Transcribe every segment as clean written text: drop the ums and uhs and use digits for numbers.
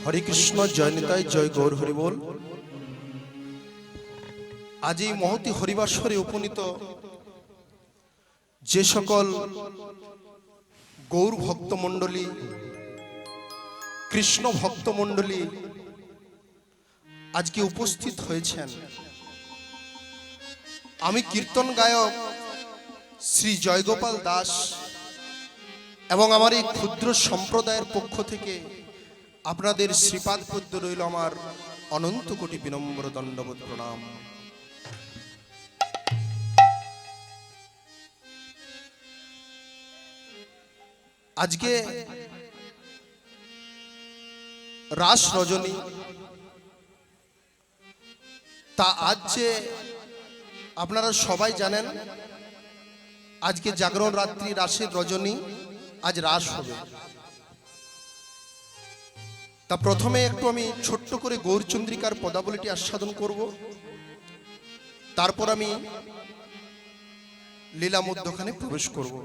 হরে কৃষ্ণ, জয় নিতাই, জয় গৌর হরি বল। আজ এই মহতি হরিবাসরে উপনীত যে সকল গৌর ভক্তমণ্ডলী, কৃষ্ণ ভক্তমণ্ডলী আজকে উপস্থিত হয়েছেন, আমি কীর্তন গায়ক শ্রী জয়গোপাল দাস এবং আমার এই ক্ষুদ্র সম্প্রদায়ের পক্ষ থেকে আপনাদের শ্রীপাদ পদ্য রইল আমার অনন্ত কোটি বিনম্র দণ্ডবোধ প্রণাম। আজকে রাস রজনী, তা আজ যে আপনারা সবাই জানেন আজকে জাগরণ রাত্রি, রাসের রজনী, আজ রাস হবে। তা প্রথমে একটু আমি ছোট্ট করে গৌরচন্দ্রিকার পদাবলীটি আস্বাদন করব, তারপর আমি লীলা মধ্যখানে প্রবেশ করব।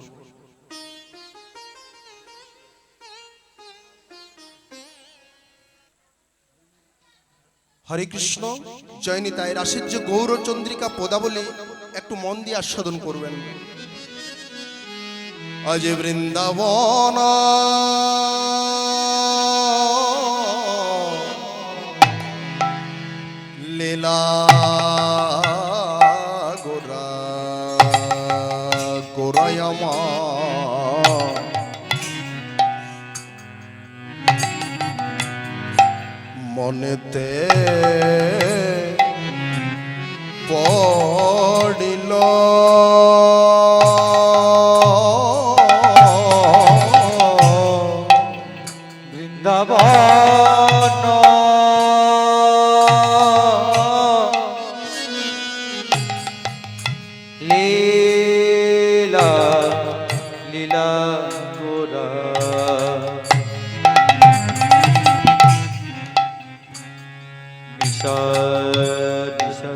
হরে কৃষ্ণ, জয় নিতাই। রাসের যে গৌরচন্দ্রিকা পদাবলী একটু মন দিয়ে আস্বাদন করবেন। আজ বৃন্দাবন লীলা গোরা গোরায়ামা মনেতে পড়িল বৃন্দাবন লীলা লীলা গোরা নিশা নিশা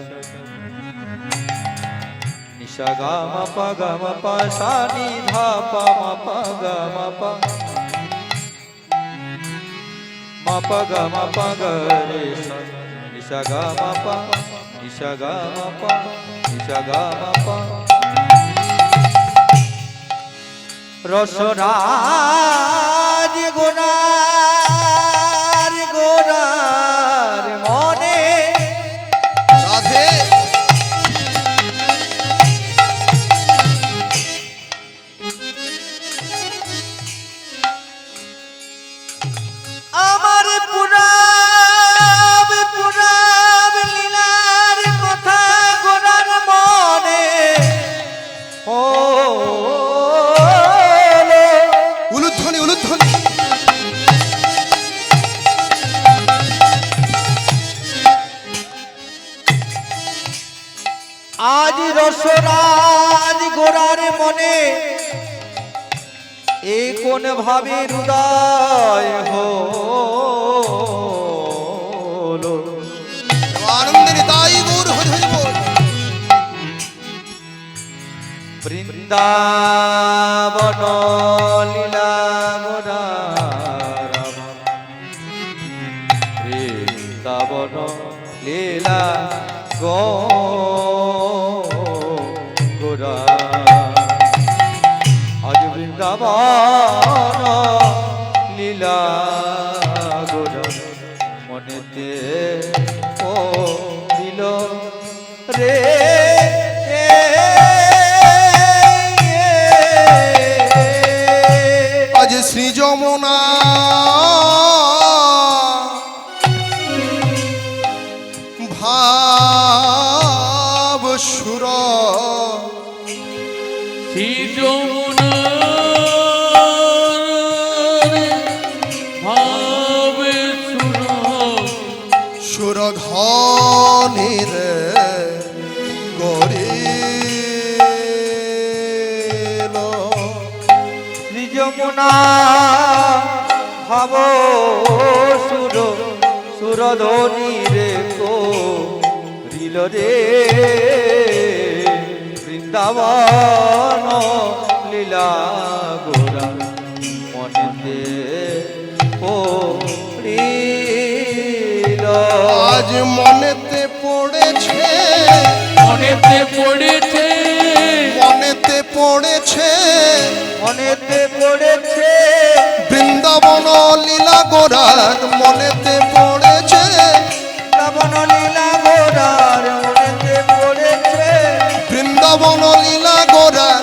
নিশা গা মা পা গা মা পা সা নি ধা পা মা পা গা মা পা মা পা গা মা পা গা রে সা নিশা গা মা পা নিশা গা মা পা নিশা গা মা পা রসরাজ গোনার গোনার মনে রাধে আমার পুরাব পুরাব লীলার কথা গোনার মনে ও উলুধ্বনি উলুধ্বনি। আজ রসরাজ গোরার মনে এ কোন ভাবে হৃদয় হলো আনন্দে নিতাই গৌর হরি হরি বল। বৃন্দাবন লীলা গোরা বৃন্দাবন লীলা গোরা আজ বৃন্দাবন লীলা গোরা মনেতে ও দিল রে আজ শ্রী যমুনা ভাব সুর সুরধনির গরিল শ্রী যমুনা ভাব সুর সুরধনি রে কো রিল রে বৃন্দাবন লীলা গোরা মনেতে ও রে আজ মনেতে পড়েছে, মনেতে পড়েছে, মনেতে পড়েছে, মনেতে পড়েছে বৃন্দাবন লীলা গোরার মনেতে পড়েছে, বৃন্দাবন লীলা গোরার মনেতে পড়েছে, বৃন্দাবন লীলা গোরার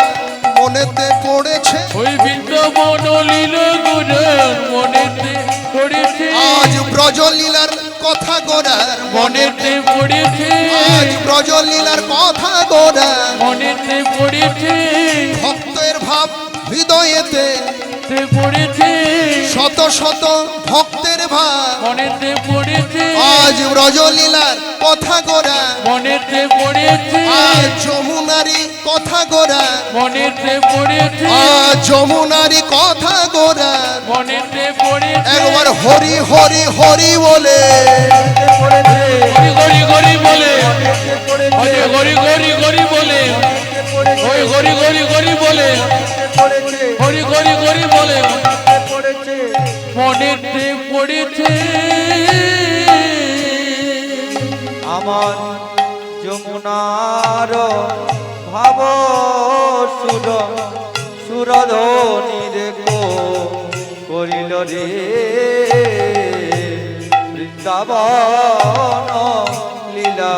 মনেতে পড়েছে। ওই বৃন্দাবন লীলা গোরার মনেতে পড়েছে, আজ ব্রজলীলার কথা গোরার মনেতে পড়েছে, আজ ব্রজলীলার কথা গোরার মনেতে পড়েছে, ভক্তের ভাব হৃদয়েতে পড়েছে, শত শত ভক্তের ভাব মনেতে পড়েছে, আজ ব্রজলীলার কথা গোরা, মনেতে পড়েছে, আজ যমুনারি কথা গোরা, মনেতে পড়েছে, আজ যমুনারি কথা গোরা। মনেতে পড়েছে, একবার হরি হরি হরি বলে পড়েছে গরি গরি গরি বলে, পড়েছে ওই গরি গরি গরি বলে, ওই গরি গরি গরি বলে, পড়েছে গরি গরি গরি বলে, পড়েছে মনেতে পড়েছে। আমার যমুনার ভাব সুর সুরধ্বনি দেখো করিল রে বৃন্দাবন লীলা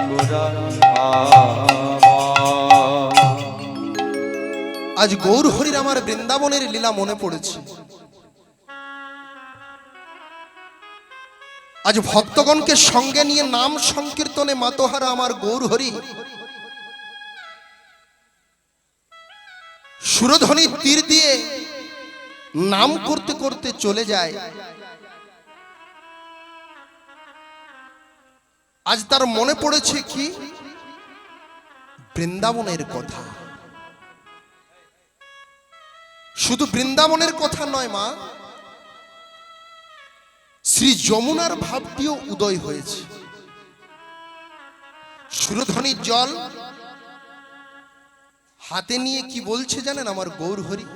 গোরা আজ গৌর হরির আমার বৃন্দাবনের লীলা মনে পড়েছে। আজ ভক্তগণকে সঙ্গে নিয়ে নাম সংকীর্তনে মাতোহারা আমার গৌর হরি সুরধ্বনির তীর দিয়ে নাম করতে করতে চলে যায়। আজ তার মনে পড়েছে কি বৃন্দাবনের কথা। শুধু বৃন্দাবনের কথা নয় মা, শ্রী যমুনার ভাবটিও উদয় হয়েছে। সুরধ্বনির জল হাতে নিয়ে কি বলছে জানেন আমার গৌর হরি?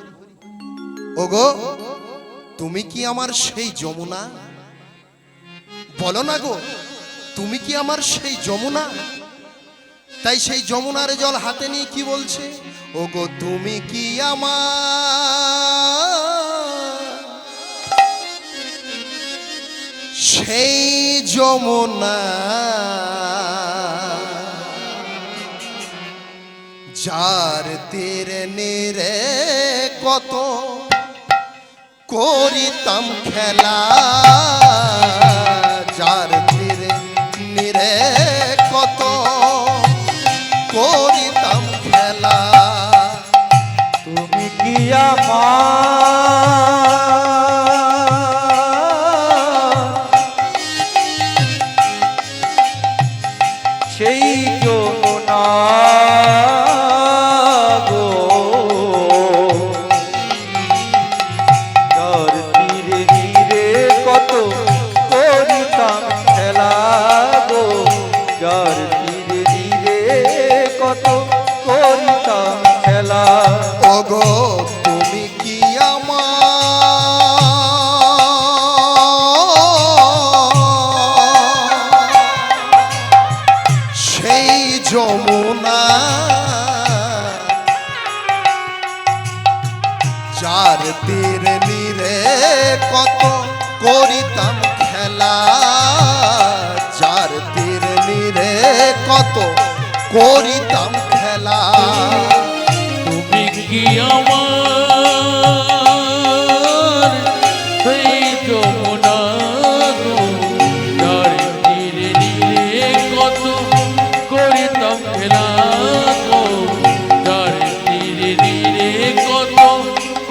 ওগো তুমি কি আমার সেই যমুনা? বলো না গো, তুমি কি আমার সেই যমুনা? তাই সেই যমুনার জল হাতে নিয়ে কি বলছে? ওগো তুমি কি আমার সেই যমুনা, যার তীরে নিরে কত করিতাম খেলা, যার তীরে নিরে কত করিতাম খেলা। তুমি কি আমার সেই যমুনা গো, যার তীরে তীরে কত করিতাম খেলা গো, যার তীরে তীরে কত করিতাম খেলা। ওগো তুমি কি আমার সেই যমুনা, যার তীর নিরে কত করিতাম খেলা, যার তীর নিরে কত করিতাম খেলা। তুমি কি আমার সেই যমুনা গো, যার তীরে নীরে কত করিতাম খেলা গো, যার তীরে নীরে কত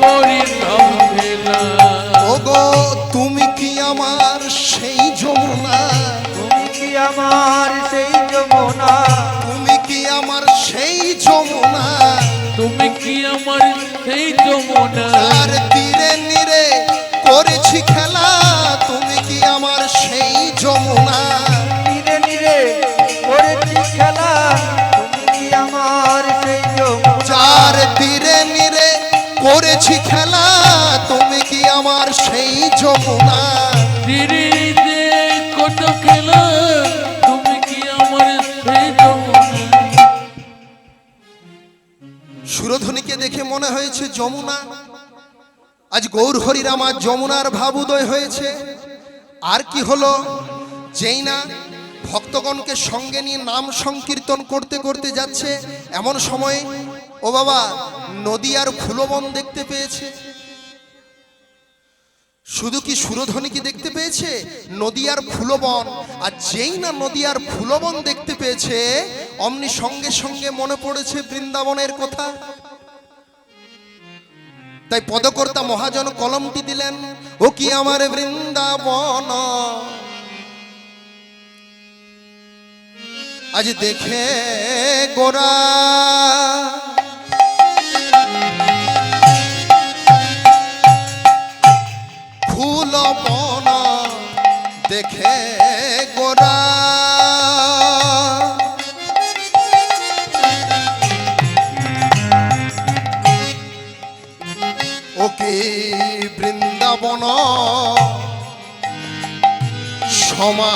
করিতাম খেলা। ওগো তুমি কি আমার সেই যমুনা? তুমি কি আমার সেই যমুনা? তুমি কি আমার সেই যমুনা? তুমি কি আমার সেই যমুনা? যার তীরে নিরে করেছি খেলা, তুমি কি আমার সেই যমুনা? নীরে নীরে করেছি খেলা, তুমি কি আমার সেই যমুনা? যার তীরে নিরে করেছি খেলা, তুমি কি আমার সেই যমুনা? তীরে যমুনা। আজ গৌর হরিরাম আজ যমুনার ভাব উদয় হয়েছে। আর কি হলো, যেই না ভক্তগণকে সঙ্গে নিয়ে নাম সংকীর্তন করতে করতে যাচ্ছে, এমন সময় ও বাবা নদী আর ফুলবন দেখতে পেয়েছে। শুধু কি সুরধ্বনি কি দেখতে পেয়েছে, নদী আর ফুলবন। আর যেই না নদী আর ফুলবন দেখতে পেয়েছে, অমনি সঙ্গে সঙ্গে মনে পড়েছে বৃন্দাবনের কথা। তাই পদকর্তা মহাজন কলমটি দিলেন, ও কি আমার বৃন্দাবন আজ দেখে গোরা, ফুলবন দেখে গোরা, ও কি বৃন্দাবন সমা,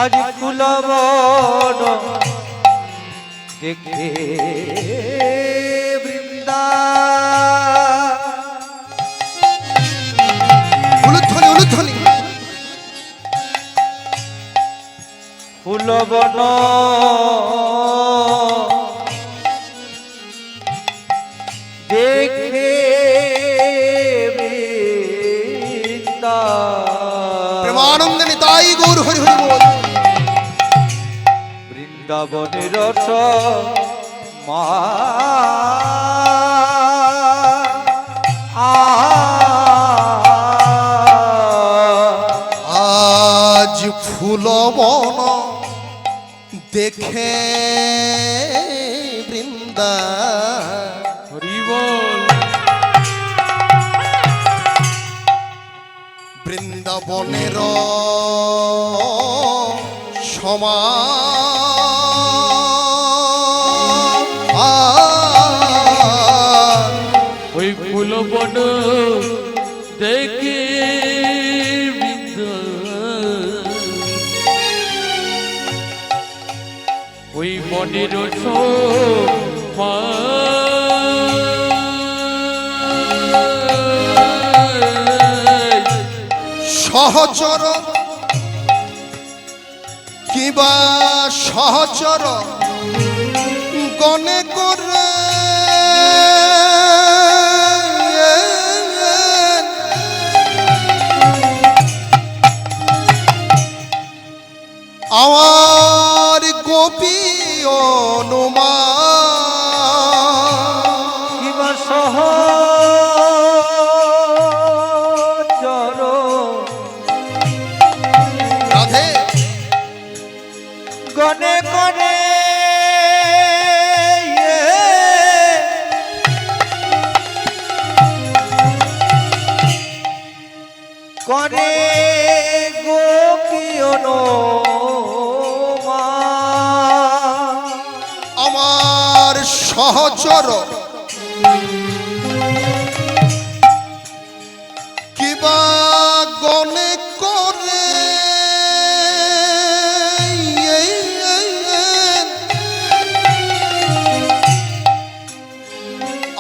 আজ ফুলবন দেখে বৃন্দা, উলুধ্বনি উলুধ্বনি, ফুলবন দেখে বৃন্দা, প্রেমানন্দে নিতাই গৌর হরি হরি বল। বৃন্দাবনের রস মা আজ ফুলবন দেখে বৃন্দা, হরি বল। বৃন্দাবনের সমা ওই ফুলবন দেখে ওই মনের শোভা, সহচর কিবা সহচর গনে করে আমার গোপী অনুমান, কিবা সহচর রাধে গনে গনে করে গোপিয়ন আমার সহচর কিবা গনে করে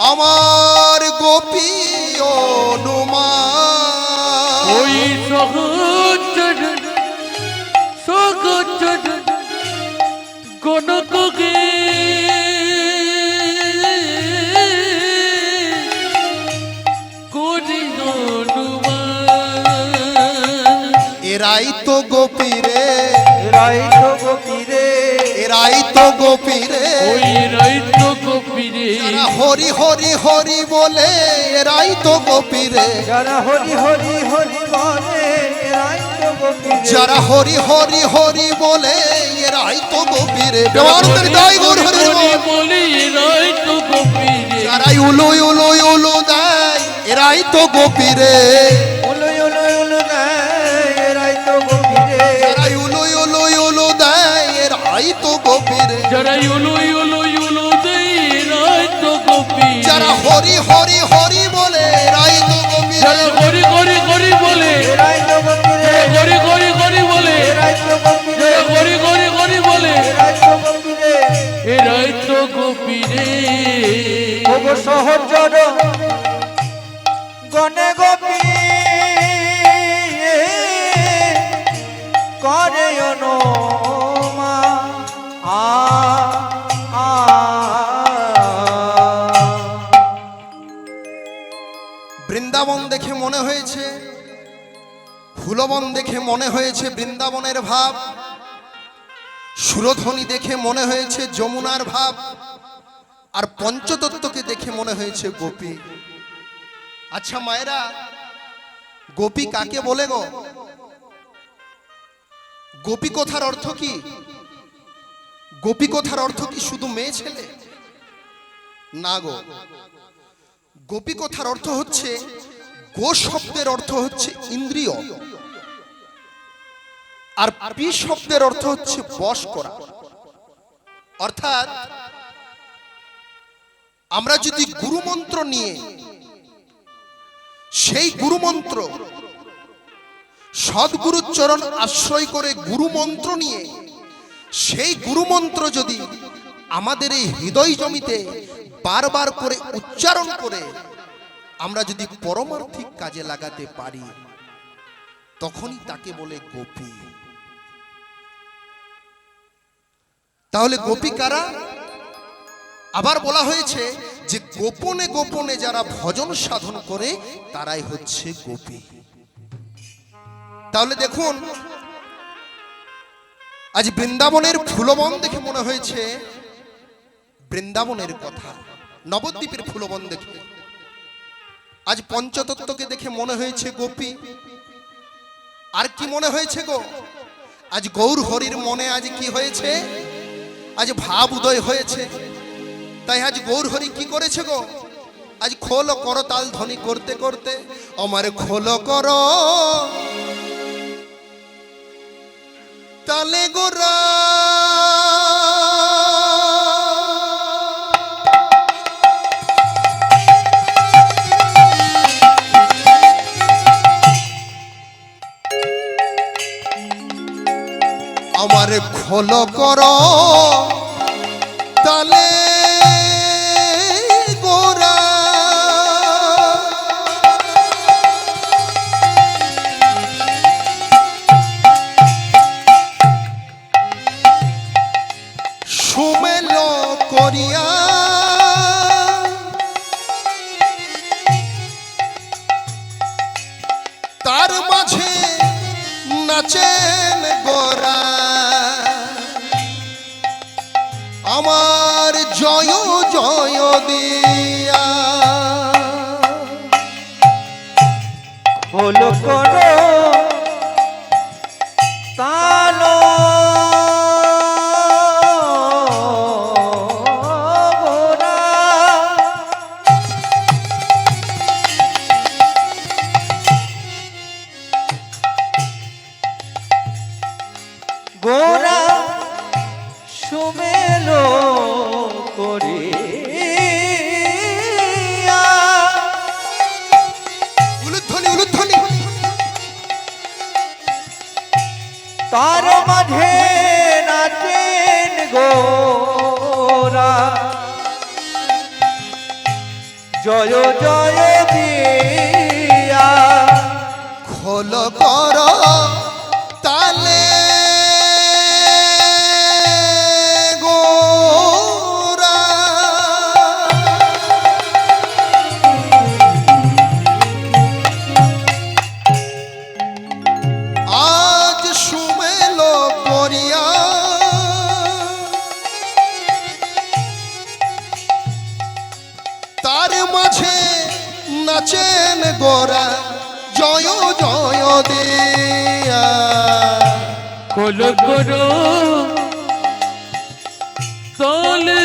আমার গোপী অনুমান, ওই সহচর সহচর গণককে করি অনুমান। এরাই তো গোপী রে, রাই তো গোপীরে, এরাই তো গোপী রে, ওই রাইত কপিরে যারা হরি হরি হরি বলে, এরাই তো গোপী রে, যারা হরি হরি হরি বলে রাই তো গোপীরে, যারা হরি হরি হরি বলে, এরাই তো গোপী রে। প্রেমানন্দের দাই গৌর হরি হরি বল। বলি রাইত কপিরে যারা উলু উলু উলু দেয়, এরাই তো গোপী রে, উলো উলো উলো গায় রাই তো গোপীরে, যারা উলু উলু উলু দেয়, এরাই তো গোপী রে, যারা ইউলু ইউলু ইউলু দেই রাইত কপিরে, যারা হরি হরি হরি বলে, এরাই তো গোপী রে, যারা গরি গরি গরি বলে, রাই তো গোপীরে, গরি গরি গরি বলে, রাই তো গোপীরে, যারা গরি গরি গরি গোপীরে ওগো সহচর গনে গোপী করে অনুমা আ আ বৃন্দাবন দেখে মনে হয়েছে, ফুলবন দেখে মনে হয়েছে বৃন্দাবনের ভাব, সুরধ্বনি দেখে মনে হয়েছে যমুনার ভাব, আর পঞ্চতত্ত্বকে দেখে মনে হয়েছে গোপী। আচ্ছা মায়েরা, গোপী কাকে বলে গো? গোপী কথার অর্থ কি? গোপী কথার অর্থ কি শুধু মেয়ে ছেলে? না গো, গোপী কথার অর্থ হচ্ছে, গো শব্দের অর্থ হচ্ছে ইন্দ্রিয়, আর পি শব্দের অর্থ হচ্ছে বশ করা। অর্থাৎ আমরা যদি গুরুমন্ত্র নিয়ে, সেই গুরুমন্ত্র সদ্গুরুর চরণ আশ্রয় করে গুরুমন্ত্র নিয়ে, সেই গুরুমন্ত্র যদি আমাদের এই হৃদয় জমিতে বারবার করে উচ্চারণ করে আমরা যদি পরমার্থিক কাজে লাগাতে পারি, তখনই তাকে বলে গোপী। তাহলে গোপী কারা? আবার বলা হয়েছে যে গোপনে গোপনে যারা ভজন সাধন করে তারাই হচ্ছে গোপী। তাহলে দেখুন, আজ বৃন্দাবনের ফুলবন দেখে মনে হয়েছে বৃন্দাবনের কথা, নবদ্বীপের ফুলবন দেখে। আজ পঞ্চতত্ত্বকে দেখে মনে হয়েছে গোপী। আর কি মনে হয়েছে গো? আজ গৌর হরির মনে আজ কি হয়েছে? আজ ভাব উদয় হয়েছে। তাই আজ গৌর হরি কি করেছে গো? আজ খোল কর তাল ধ্বনি করতে করতে আমার খোল কর তালে গোরা, আমার খোল কর তালে গোরা, সুমেল করিয়া তার মাঝে নাচেন গোরা, আমার জয় জয় দিয়া হলো করো তালো গোরা, গোরা সুমেলো করিয়া উলুধ্বনি উলুধ্বনি তার মাঝে নাচেন গোরা, জয় জয় দিয়া খোল কর তালে গোরা, আজ সুমেল করিয়া তার মাঝে নাচেন গোরা, জয় জয় দিয়া খোল করো তালে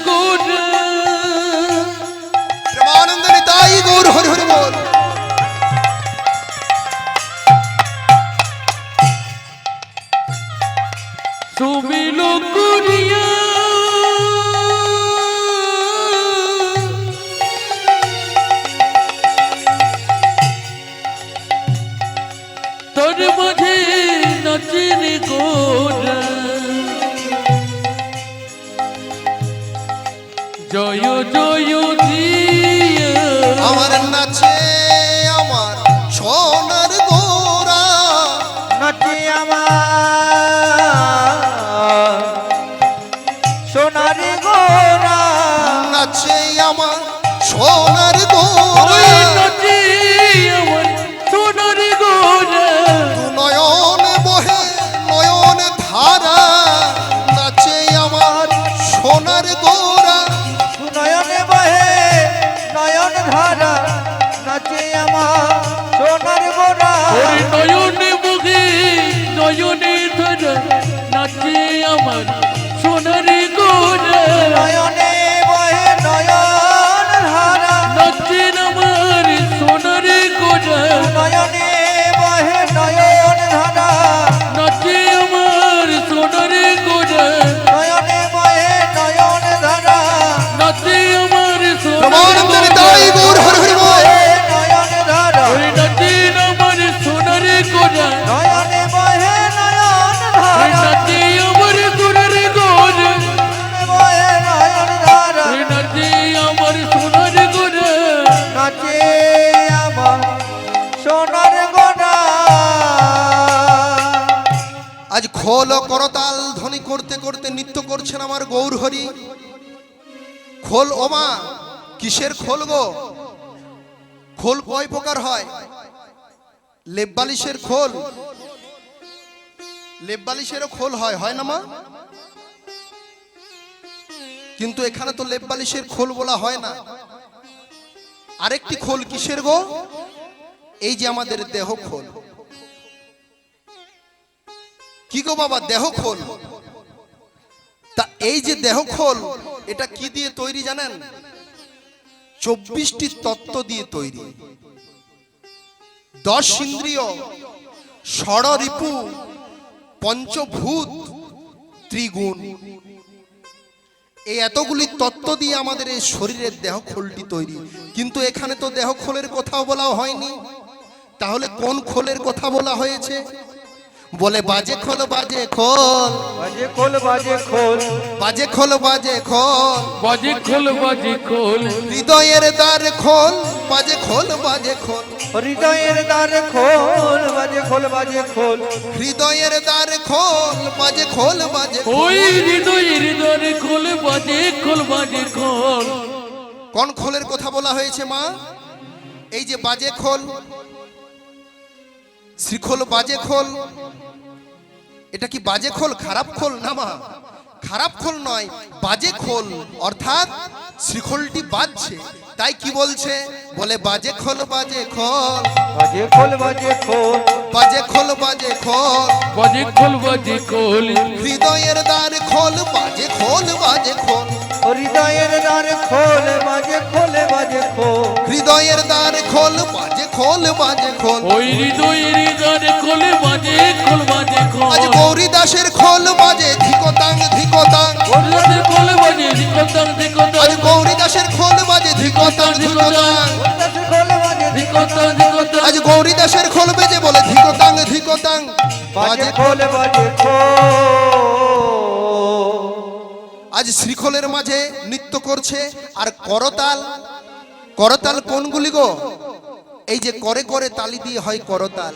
গোরা, প্রেমানন্দ নিতাই গৌর হরি হরি বল। সুমিল করিয়া তোর মাঝে নাচেন গোরা, জয় জয় দিয়ে আমার নাচে আমার সোনার গোরা, নাচে আমার সোনারি গোরা, নাচে আমার সোনার ওই গোরা, নাচে আমার সোনারি গোরা, দু নয়ন বহে নয়ন ধারা, নাচে আমার সোনার গোরা, নয়নে বহে নয়ন ধারা, নাচে আমার সোনার গোরা, ওই নয়নে মুখে নয়নে ধারা, নাচে আমার সোনারি গোরা, নয়নে বহে নয়ন ধারা, নাচে আমার সোনারি গোরা, নয়নে বহে নয়ন ধারা, নাচে আমার সোনারি গোরা, নয়নে বহে নয়ন ধারা, নাচে আমার প্রমাণ সোনারি দেন গোরা, তাই গৌর হরি হরি বল। নয়ন ধারা, ওই নাচে আমার সোনারি গোরা, নয়নে বহে নয়ন ওই ধারা, নাচে আমার সোনারি গোরা, বহে নয়ন ধারা, ওই নাচে আমার সোনারি গোরা, নাচে আমার সোনার গোরা। আজ খোল ও করতাল ধ্বনি করতে করতে নৃত্য করছেন আমার গৌর হরি। খোল ওমা কিসের খোল গো? খোল কয় প্রকার হয়? লেপ বালিশের খোল, লেপ বালিশেরও খোল হয়, হয় না মা? কিন্তু এখানে তো লেপ বালিশের খোল বলা হয় না। আরেকটি খোল কিসের গো? এই যে আমাদের দেহ খোল। কি গো বাবা, দেহ খোল? তা এই যে দেহ খোল, এটা কি দিয়ে তৈরি জানেন? 24টি তত্ত্ব দিয়ে তৈরি। 10 ইন্দ্রিয়, ষড়রিপু, পঞ্চভূত, ত্রিগুণ, এই এতগুলি তত্ত্ব দিয়ে আমাদের এই শরীরের দেহ খোলটি তৈরি। কিন্তু এখানে তো দেহ খোলের কথাও বলা হয়নি। তাহলে কোন খোলের কথা বলা হয়েছে? বলে বাজে খোল বাজে খোল, বাজে খোল বাজে খোল, বাজে খোল বাজে খোল, বাজে খোল বাজে খোল, হৃদয়ের দ্বার খোল, বাজে খোল বাজে খোল, হৃদয়ের দ্বার খোল, বাজে খোল বাজে খোল, হৃদয়ের দ্বার খোল, বাজে খোল বাজে খোল। ওই হৃদয়ের দ্বারে খোল, বাজে খোল বাজে খোল। কোন খোলের কথা বলা হয়েছে মা? এই যে বাজে খোল, শ্রীখোল বাজে খোল। এটা কি বাজে খোল? খারাপ খোল না মা, খারাপ খোল নয়, বাজে খোল। অর্থাৎ শ্রীখোলটি বাজছে, তাই কি বলছে? বলে বাজে খোল বাজে খোল, বাজে খোল বাজে খোল, বাজে খোল বাজে খোল, বাজে খোল বাজে খোল, হৃদয়ের দ্বার খোল, বাজে খোল বাজে খোল, হৃদয়ের দ্বার খোল, বাজে খোল বাজে খোল, হৃদয়ের দ্বার খোল, বাজে খোল বাজে খোল। ওই হৃদয়ের দ্বারে খোল, বাজে খোল বাজে খোল। আজ গৌরী দাসের খোল বাজে ধিকতাং ধিকতাং, ওর খোল বাজে ধিকতাং ধিকতাং, আজ গৌরী দাসের খোল বাজে ধিকতাং ধিকতাং, দাসের খোল বাজে ধিকতাং ধিকতাং। আজ গৌরী দাসের খোল বেজে বলে ধিকতাং ধিকতাং, বাজে বাজে খোল বাজে খোল। আজ শ্রীখোলের মাঝে নৃত্য করছে। আর করতাল, করতাল কোনগুলি গো? এই যে করে করে তালি দিয়ে হয় করতাল।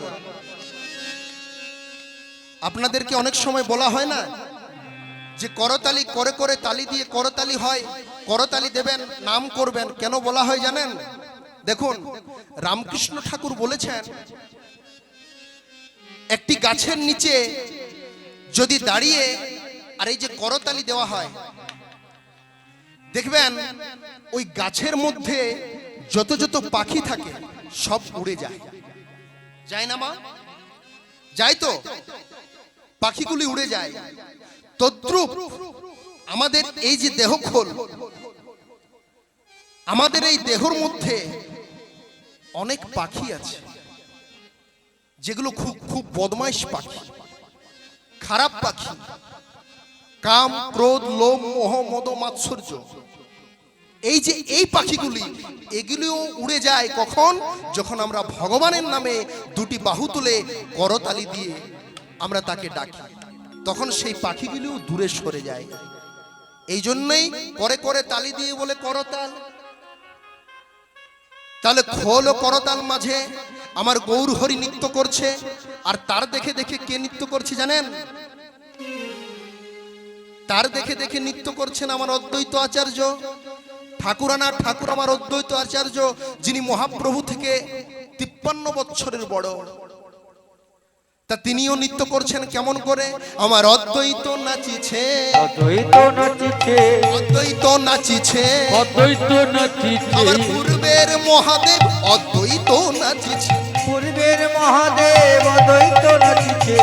আপনাদেরকে অনেক সময় বলা হয় না যে করতালি করে করে তালি দিয়ে করতালি হয়, করতালি দেবেন, নাম করবেন। কেন বলা হয় জানেন? দেখুন, রামকৃষ্ণ ঠাকুর বলেছেন, একটি গাছের নিচে যদি দাঁড়িয়ে আর এই যে করতালি দেওয়া হয়, দেখবেন ওই গাছের মধ্যে যত যত পাখি থাকে সব উড়ে যায়। যায় না মা? যায় তো, পাখিগুলি উড়ে যায়। তদ্রূপ আমাদের এই যে দেহ খোল, আমাদের এই দেহর মধ্যে অনেক পাখি আছে যেগুলো খুব খুব বদমাইশ পাখি, খারাপ পাখি। কাম, ক্রোধ, লোভ, মোহ, মদ, মাৎসর্য, এই যে এই পাখিগুলি, এগুলিও উড়ে যায় কখন? যখন আমরা ভগবানের নামে দুটি বাহু তুলে করতালি দিয়ে আমরা তাকে ডাকি, তখন সেই পাখিগুলিও দূরে সরে যায়। এই জন্যই করে করে তালি দিয়ে বলে করতাল। তাহলে খোল ও করতাল মাঝে আমার গৌর হরি নৃত্য করছে, আর তার দেখে দেখে কে নৃত্য করছে জানেন? তার দেখে দেখে নৃত্য করছেন আমার অদ্বৈত আচার্য ঠাকুরানা ঠাকুর, আমার অদ্বৈত আচার্য, যিনি মহাপ্রভু থেকে 53 বছরের বড়। তা তিনিও নৃত্য করছেন কেমন করে? আমার অদ্বৈত নাচিছে, অদ্বৈত নাচিছে, অদ্বৈত নাচিছে, অদ্বৈত নাচিছে, আমার পূর্বের মহাদেব অদ্বৈত নাচিছে, পূর্বের মহাদেব অদ্বৈত নাচিছে,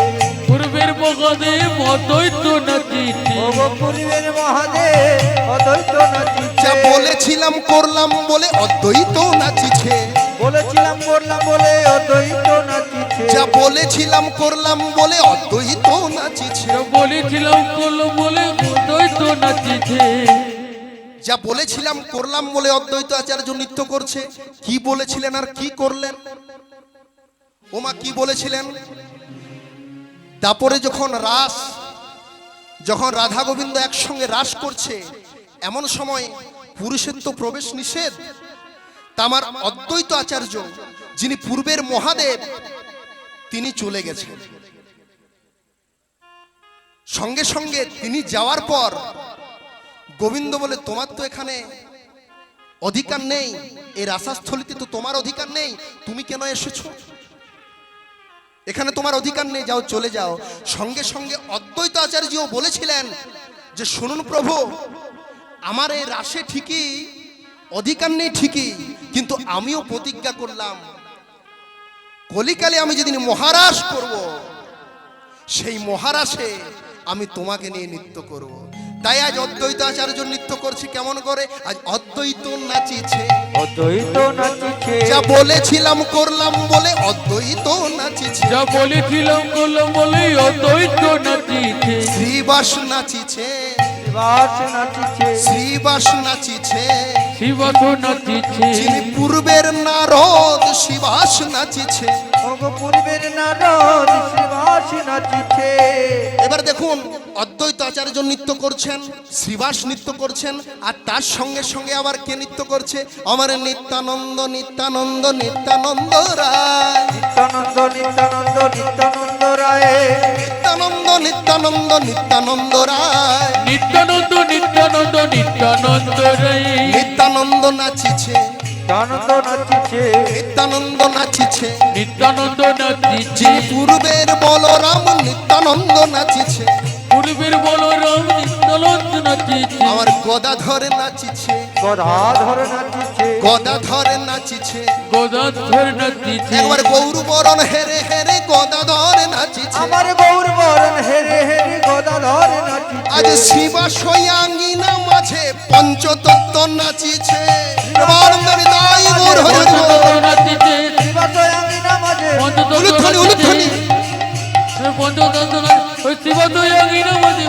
পূর্বের মহাদেব অদ্বৈত নাচিছে, ও গো পূর্বের মহাদেব অদ্বৈত নাচিছে। যা বলেছিলাম করলাম বলে অদ্বৈত নাচিছে, বলেছিলাম করলাম বলে অদ্বৈত নাচিছে, যা বলেছিলাম করলাম বলে অদ্বৈত নাচিছে, বলেছিলাম করলো বলে অদ্বৈত নাচিছে, যা বলেছিলাম করলাম বলে অদ্বৈত আচার্য নৃত্য করছে। কি বলেছিলেন আর কি করলেন? ওমা কি বলেছিলেন? তারপরে যখন রাধা গোবিন্দ একসঙ্গে রাস করছে, এমন সময় পুরুষের তো প্রবেশ নিষেধ। তা আমার অদ্বৈত আচার্য, যিনি পূর্বের মহাদেব, তিনি চলে গেছেন। সঙ্গে সঙ্গে তিনি যাওয়ার পর গোবিন্দ বলে, তোমার তো এখানে অধিকার নেই, এই রাসাস্থলিতে তো তোমার অধিকার নেই, তুমি কেন এসেছো? এখানে তোমার অধিকার নেই, যাও চলে যাও। সঙ্গে সঙ্গে অদ্বৈত আচার্যও বলেছিলেন যে শুনুন প্রভু, আমার এই রাসে ঠিকই অধিকার নেই ঠিকই, কিন্তু আমিও প্রতিজ্ঞা করলাম কলিকালে আমি যেদিন মহারাস করব, সেই মহারাসে আমি তোমাকে নিয়ে নৃত্য করব। তাই আজ অদ্বৈত আচার্য নৃত্য করছে কেমন করে? আজ অদ্বৈত নাচিছে, অদ্বৈত নাচিছে, যা বলেছিলাম করলাম বলে অদ্বৈত নাচিছে, যা বলেছিলাম করলো বলে অদ্বৈত নাচিছে, শ্রীবাস নাচিছে, শ্রীবাস নাচিছে, শ্রীবাস নাচিছে, শিবাস নাচিছে, যিনি পূর্বের নারদ শিবাস নাচিছে। ও গো পূর্বের নারদ শ্রীবাস নাচিছে। এবার দেখুন অদ্বৈত আচার্য নৃত্য করছেন, শ্রীবাস নৃত্য করছেন, আর তার সঙ্গে সঙ্গে আবার কে নৃত্য করছে? আমার নিত্যানন্দ নিত্যানন্দ নিত্যানন্দ রায়, নিত্যানন্দ নিত্যানন্দ নিত্যানন্দ রায়, নিত্যানন্দ নিত্যানন্দ নিত্যানন্দ রায়, নিত্যানন্দ নিত্যানন্দ নিত্যানন্দ রে, নিত্যানন্দ নাচিছে, নিত্যানন্দ নাচিছে, নিত্যানন্দ নাচিছে, নিত্যানন্দ নাচিছে, যিনি পূর্বের বলরাম নিত্যানন্দ নাচিছে, পূর্বের বলরাম নিত্যানন্দ নাচিছে, আমার গদাধর নাচিছে, গদাধর নাচিছে, গদাধর নাচিছে, গদাধর নাচিছে, একবার গৌরবরণ হেরে হেরে গদাধর নাচিছে, আমার গৌর বরণ হেরে হেরে গদাধর নাচিছে। আজ শিবাশয়াঙ্গিনা মাঝে পঞ্চতত্ত্ব নাচিছে। প্রেমানন্দে তাই গৌর হরি বল। পঞ্চতত্ত্ব নাচিছে, শ্রীবাসয়াঙ্গিনা মাঝে পঞ্চতত্ত্ব উলুধ্বনি, নাচিছে, উলুধ্বনি। পঞ্চতত্ত্ব নাচিছে, ওই শিবাদয়াঙ্গিনা মাঝে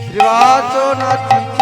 শ্রীবাস নাচিছে,